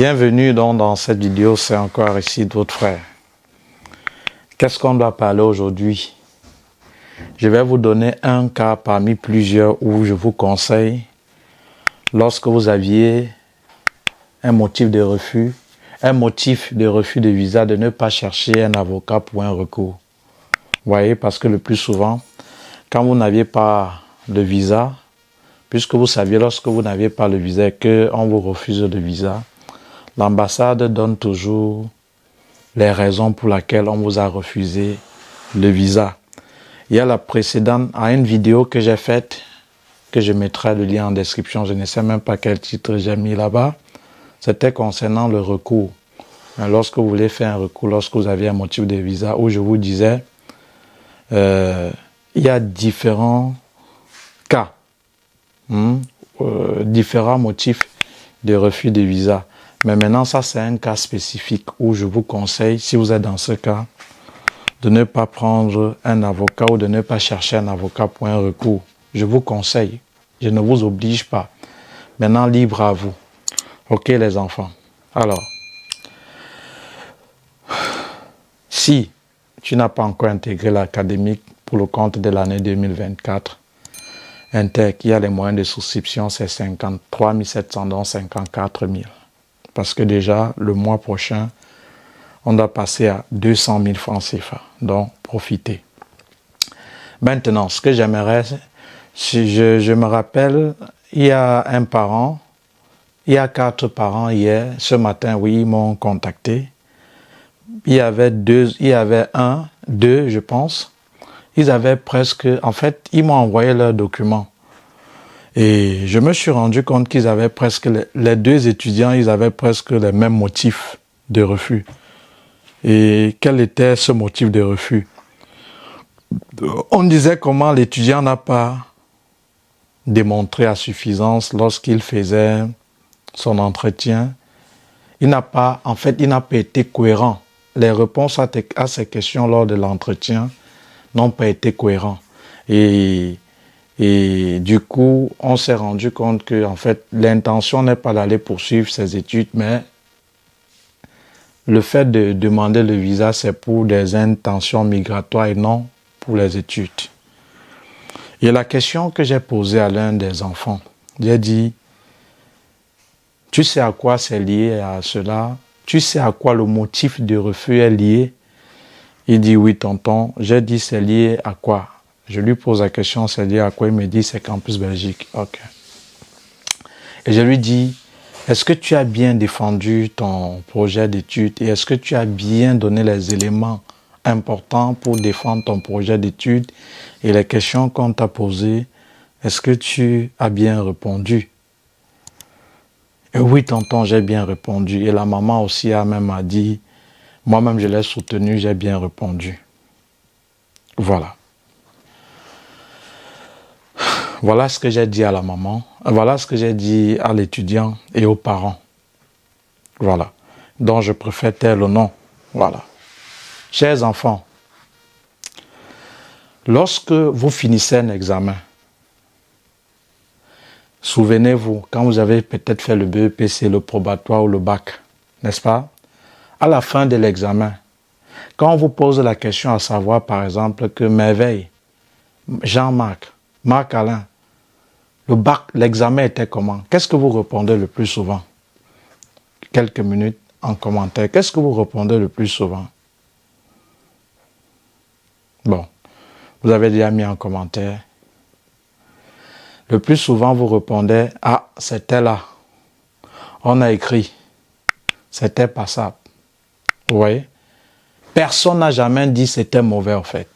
Bienvenue donc dans cette vidéo, c'est encore ici votre frère. Qu'est-ce qu'on doit parler aujourd'hui? Je vais vous donner un cas parmi plusieurs où je vous conseille, lorsque vous aviez un motif de refus de visa, de ne pas chercher un avocat pour un recours. Vous voyez, parce que le plus souvent, quand vous n'aviez pas le visa, puisque vous saviez lorsque vous n'aviez pas le visa et qu'on vous refuse le visa, l'ambassade donne toujours les raisons pour lesquelles on vous a refusé le visa. Il y a la précédente, à une vidéo que j'ai faite, que je mettrai le lien en description, je ne sais même pas quel titre j'ai mis là-bas, c'était concernant le recours. Lorsque vous voulez faire un recours, lorsque vous avez un motif de visa, où je vous disais, il y a différents cas, différents motifs de refus de visa. Mais maintenant, ça c'est un cas spécifique où je vous conseille, si vous êtes dans ce cas, de ne pas prendre un avocat ou de ne pas chercher un avocat pour un recours. Je vous conseille, je ne vous oblige pas. Maintenant, libre à vous. Ok les enfants. Alors, si tu n'as pas encore intégré l'académique pour le compte de l'année 2024, intègre, il y a les moyens de souscription, c'est 53 700 dont 54 000. Parce que déjà, le mois prochain, on doit passer à 200 000 francs CFA. Donc, profitez. Maintenant, ce que j'aimerais, si je me rappelle, il y a un parent, il y a 4 parents hier, ce matin, oui, ils m'ont contacté. Il y avait deux, je pense. Ils avaient presque, en fait, ils m'ont envoyé leurs documents. Et je me suis rendu compte qu'ils avaient presque, les deux étudiants, ils avaient presque les mêmes motifs de refus. Et quel était ce motif de refus? On disait comment l'étudiant n'a pas démontré à suffisance lorsqu'il faisait son entretien. Il n'a pas été cohérent. Les réponses à ces questions lors de l'entretien n'ont pas été cohérentes. Et du coup, on s'est rendu compte que, en fait, l'intention n'est pas d'aller poursuivre ses études, mais le fait de demander le visa, c'est pour des intentions migratoires et non pour les études. Et la question que j'ai posée à l'un des enfants, j'ai dit, tu sais à quoi c'est lié à cela? Tu sais à quoi le motif de refus est lié? Il dit, oui, tonton. J'ai dit, c'est lié à quoi? Je lui pose la question, c'est lié à quoi? Il me dit, c'est Campus Belgique. Ok. Et je lui dis, est-ce que tu as bien défendu ton projet d'études et est-ce que tu as bien donné les éléments importants pour défendre ton projet d'études et les questions qu'on t'a posées, est-ce que tu as bien répondu? Et oui, tonton, j'ai bien répondu. Et la maman aussi a dit, moi-même je l'ai soutenu, j'ai bien répondu. Voilà. Voilà ce que j'ai dit à la maman, voilà ce que j'ai dit à l'étudiant et aux parents. Voilà. Donc je préfère taire le nom. Voilà. Chers enfants, lorsque vous finissez un examen, souvenez-vous, quand vous avez peut-être fait le BEPC, le probatoire ou le bac, n'est-ce pas? À la fin de l'examen, quand on vous pose la question à savoir, par exemple, que Merveille, Jean-Marc, Marc-Alain, le bac, l'examen était comment? Qu'est-ce que vous répondez le plus souvent? Quelques minutes en commentaire. Qu'est-ce que vous répondez le plus souvent? Bon, vous avez déjà mis en commentaire. Le plus souvent, vous répondez, ah, c'était là. On a écrit. C'était passable. Vous voyez? Personne n'a jamais dit c'était mauvais, en fait.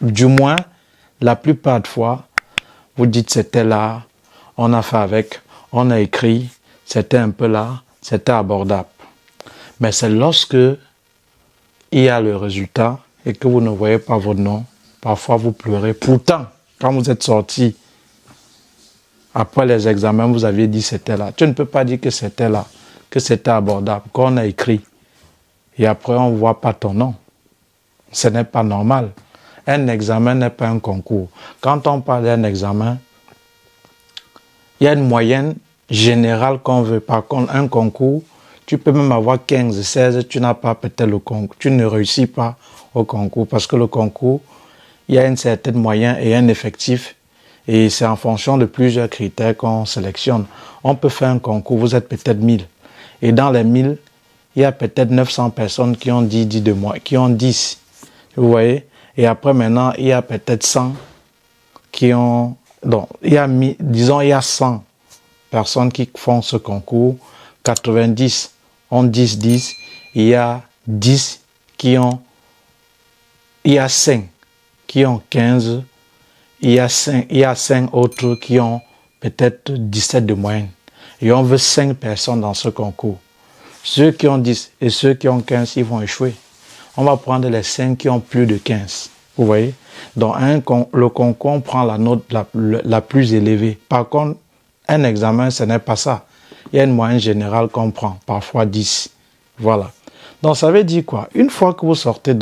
Du moins, la plupart des fois, vous dites c'était là, on a fait avec, on a écrit, c'était un peu là, c'était abordable. Mais c'est lorsque il y a le résultat et que vous ne voyez pas votre nom, parfois vous pleurez. Pourtant, quand vous êtes sorti, après les examens, vous aviez dit c'était là. Tu ne peux pas dire que c'était là, que c'était abordable, qu'on a écrit. Et après, on ne voit pas ton nom. Ce n'est pas normal. Un examen n'est pas un concours. Quand on parle d'un examen, il y a une moyenne générale qu'on veut. Par contre, un concours, Tu peux même avoir 15, 16, tu n'as pas peut-être le concours. Tu ne réussis pas au concours parce que le concours, il y a une certaine moyenne et un effectif. Et c'est en fonction de plusieurs critères qu'on sélectionne. On peut faire un concours, vous êtes peut-être 1000. Et dans les 1000, il y a peut-être 900 personnes qui ont 10 de moi, qui ont 10. Vous voyez? Et après maintenant, il y a peut-être 100 qui ont... Donc, il y a, disons, il y a 100 personnes qui font ce concours. 90 ont 10, 10. Il y a 10 qui ont... Il y a 5 qui ont 15. Il y a 5 autres qui ont peut-être 17 de moyenne. Et on veut 5 personnes dans ce concours. Ceux qui ont 10 et ceux qui ont 15, ils vont échouer. On va prendre les 5 qui ont plus de 15. Vous voyez? Dans le concours, on prend la note la plus élevée. Par contre, un examen, ce n'est pas ça. Il y a une moyenne générale qu'on prend, parfois 10. Voilà. Donc, ça veut dire quoi? Une fois que vous sortez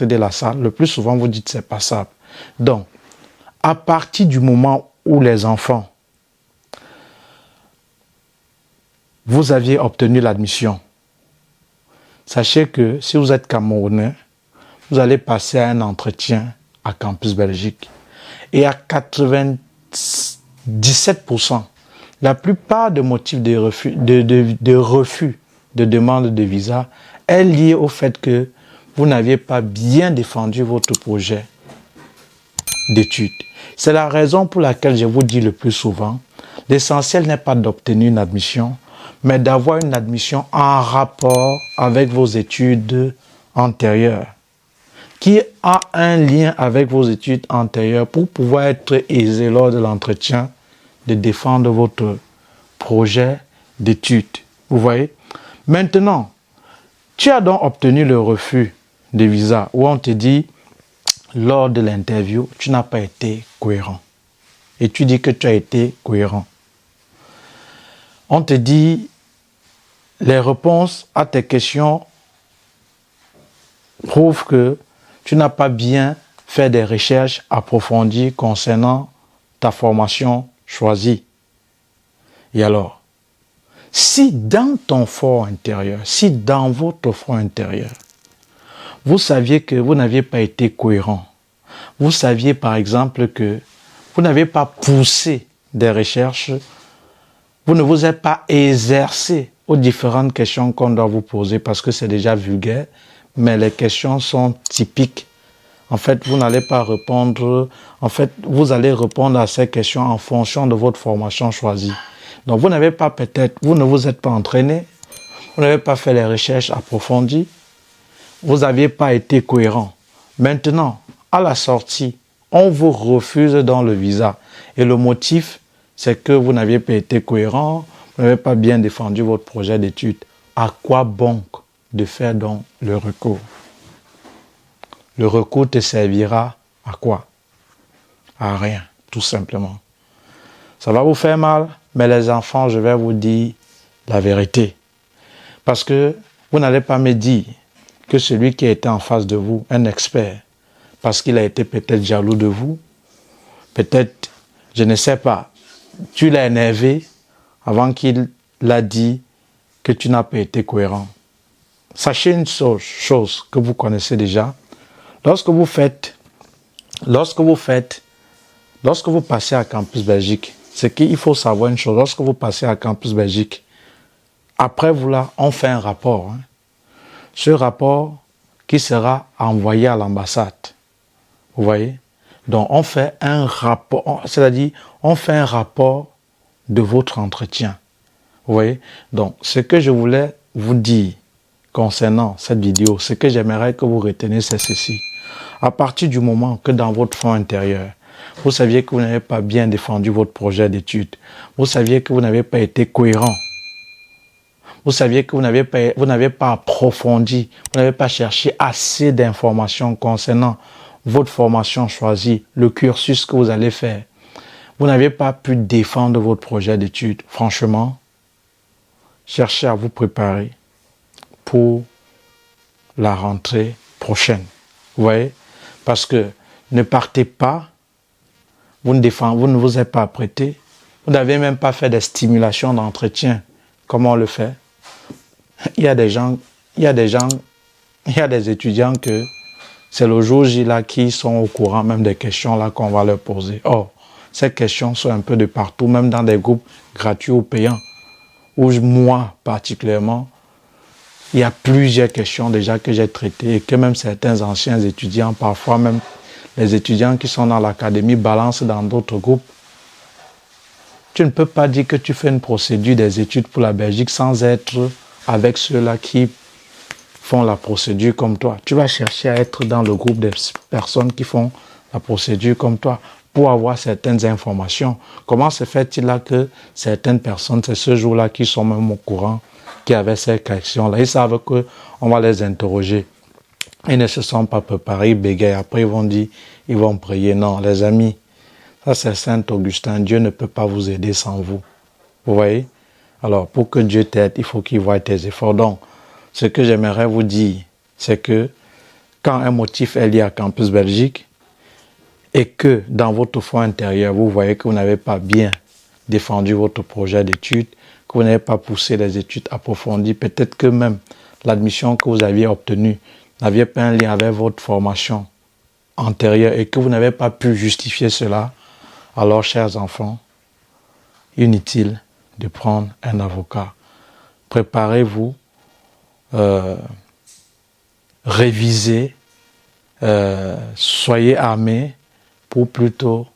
de la salle, le plus souvent, vous dites c'est passable. Donc, à partir du moment où les enfants, vous aviez obtenu l'admission, sachez que si vous êtes Camerounais, vous allez passer à un entretien à Campus Belgique. Et à 97%, la plupart des motifs de refus de demande de visa est lié au fait que vous n'aviez pas bien défendu votre projet d'études. C'est la raison pour laquelle je vous dis le plus souvent, l'essentiel n'est pas d'obtenir une admission, mais d'avoir une admission en rapport avec vos études antérieures, qui a un lien avec vos études antérieures pour pouvoir être aisé lors de l'entretien de défendre votre projet d'études. Vous voyez? Maintenant, tu as donc obtenu le refus de visa où on te dit, lors de l'interview, tu n'as pas été cohérent. Et tu dis que tu as été cohérent. On te dit, les réponses à tes questions prouvent que tu n'as pas bien fait des recherches approfondies concernant ta formation choisie. Et alors, si dans ton fort intérieur, si dans votre fort intérieur, vous saviez que vous n'aviez pas été cohérent, vous saviez par exemple que vous n'avez pas poussé des recherches, vous ne vous êtes pas exercé aux différentes questions qu'on doit vous poser parce que c'est déjà vulgaire, mais les questions sont typiques. En fait, vous n'allez pas répondre, vous allez répondre à ces questions en fonction de votre formation choisie. Donc, vous n'avez pas vous ne vous êtes pas entraîné, vous n'avez pas fait les recherches approfondies, vous n'aviez pas été cohérent. Maintenant, à la sortie, on vous refuse dans le visa. Et le motif, c'est que vous n'aviez pas été cohérent, vous n'avez pas bien défendu votre projet d'études. À quoi bon de faire donc le recours? Le recours te servira à quoi? À rien, tout simplement. Ça va vous faire mal, mais les enfants, je vais vous dire la vérité. Parce que vous n'allez pas me dire que celui qui a été en face de vous, un expert, parce qu'il a été peut-être jaloux de vous, peut-être, je ne sais pas, tu l'as énervé avant qu'il l'a dit que tu n'as pas été cohérent. Sachez une chose que vous connaissez déjà, lorsque vous passez à Campus Belgique, c'est qu'il faut savoir une chose, lorsque vous passez à Campus Belgique, après vous là, on fait un rapport. Ce rapport qui sera envoyé à l'ambassade. Vous voyez? Donc, on fait un rapport, c'est-à-dire, on fait un rapport de votre entretien. Vous voyez? Donc, ce que je voulais vous dire concernant cette vidéo, ce que j'aimerais que vous reteniez, c'est ceci. À partir du moment que dans votre fond intérieur, vous saviez que vous n'avez pas bien défendu votre projet d'études, vous saviez que vous n'avez pas été cohérent, vous saviez que vous n'avez pas approfondi, vous n'avez pas cherché assez d'informations concernant votre formation choisie, le cursus que vous allez faire. Vous n'avez pas pu défendre votre projet d'études. Franchement, cherchez à vous préparer pour la rentrée prochaine. Vous voyez? Parce que ne partez pas, vous ne vous êtes pas apprêté, vous n'avez même pas fait des stimulations d'entretien Comment on le fait? Il y a des étudiants que c'est le jour J là qui sont au courant même des questions là qu'on va leur poser. Or, ces questions sont un peu de partout, même dans des groupes gratuits ou payants. Où moi, particulièrement, il y a plusieurs questions déjà que j'ai traitées et que même certains anciens étudiants, parfois même les étudiants qui sont dans l'académie, balancent dans d'autres groupes. Tu ne peux pas dire que tu fais une procédure des études pour la Belgique sans être avec ceux-là qui font la procédure comme toi. Tu vas chercher à être dans le groupe des personnes qui font la procédure comme toi pour avoir certaines informations. Comment se fait-il là que certaines personnes, c'est ce jour-là qui sont même au courant, qui avaient ces questions-là. Ils savent qu'on va les interroger. Ils ne se sont pas préparés, ils bégayent. Après, ils vont dire, ils vont prier. Non, les amis, ça c'est Saint Augustin. Dieu ne peut pas vous aider sans vous. Vous voyez? Alors, pour que Dieu t'aide, il faut qu'il voie tes efforts. Donc, ce que j'aimerais vous dire, c'est que quand un motif est lié à Campus Belgique et que dans votre foi intérieure, vous voyez que vous n'avez pas bien défendu votre projet d'études, que vous n'avez pas poussé les études approfondies, peut-être que même l'admission que vous aviez obtenue n'avait pas un lien avec votre formation antérieure et que vous n'avez pas pu justifier cela, alors, chers enfants, inutile de prendre un avocat. Préparez-vous, révisez, soyez armés pour plutôt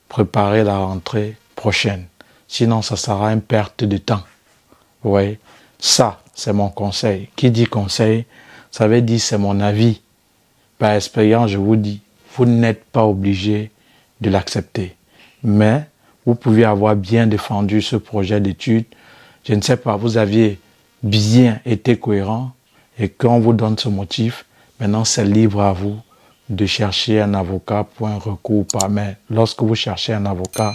préparer la rentrée prochaine. Sinon, ça sera une perte de temps. Vous voyez, ça, c'est mon conseil. Qui dit conseil, ça veut dire c'est mon avis. Par expérience, je vous dis, vous n'êtes pas obligé de l'accepter. Mais vous pouvez avoir bien défendu ce projet d'études. Je ne sais pas, vous aviez bien été cohérent et quand on vous donne ce motif, maintenant c'est libre à vous de chercher un avocat pour un recours ou pas. Mais lorsque vous cherchez un avocat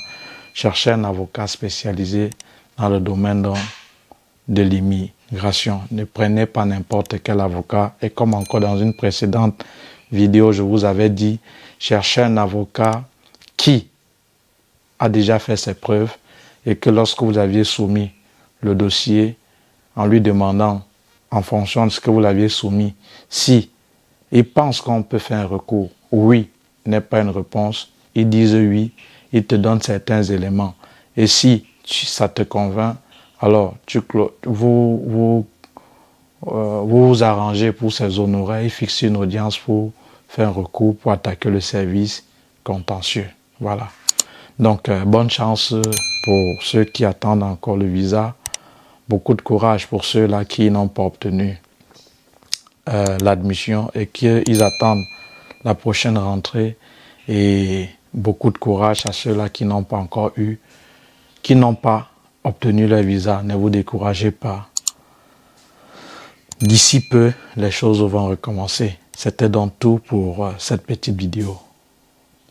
spécialisé dans le domaine de l'immigration. Ne prenez pas n'importe quel avocat. Et comme encore dans une précédente vidéo, je vous avais dit, cherchez un avocat qui a déjà fait ses preuves et que lorsque vous aviez soumis le dossier en lui demandant, en fonction de ce que vous l'aviez soumis, si il pense qu'on peut faire un recours, oui n'est pas une réponse, ils disent oui, ils te donnent certains éléments. Et si ça te convainc, alors vous vous arrangez pour ces honoraires et fixez une audience pour faire un recours pour attaquer le service contentieux. Voilà. Donc, bonne chance pour ceux qui attendent encore le visa. Beaucoup de courage pour ceux-là qui n'ont pas obtenu l'admission et qu'ils attendent la prochaine rentrée. Et beaucoup de courage à ceux-là qui n'ont pas encore eu, qui n'ont pas obtenu leur visa. Ne vous découragez pas. D'ici peu, les choses vont recommencer. C'était donc tout pour cette petite vidéo.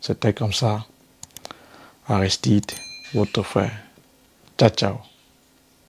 C'était comme ça. Aristide, votre frère. Ciao, ciao.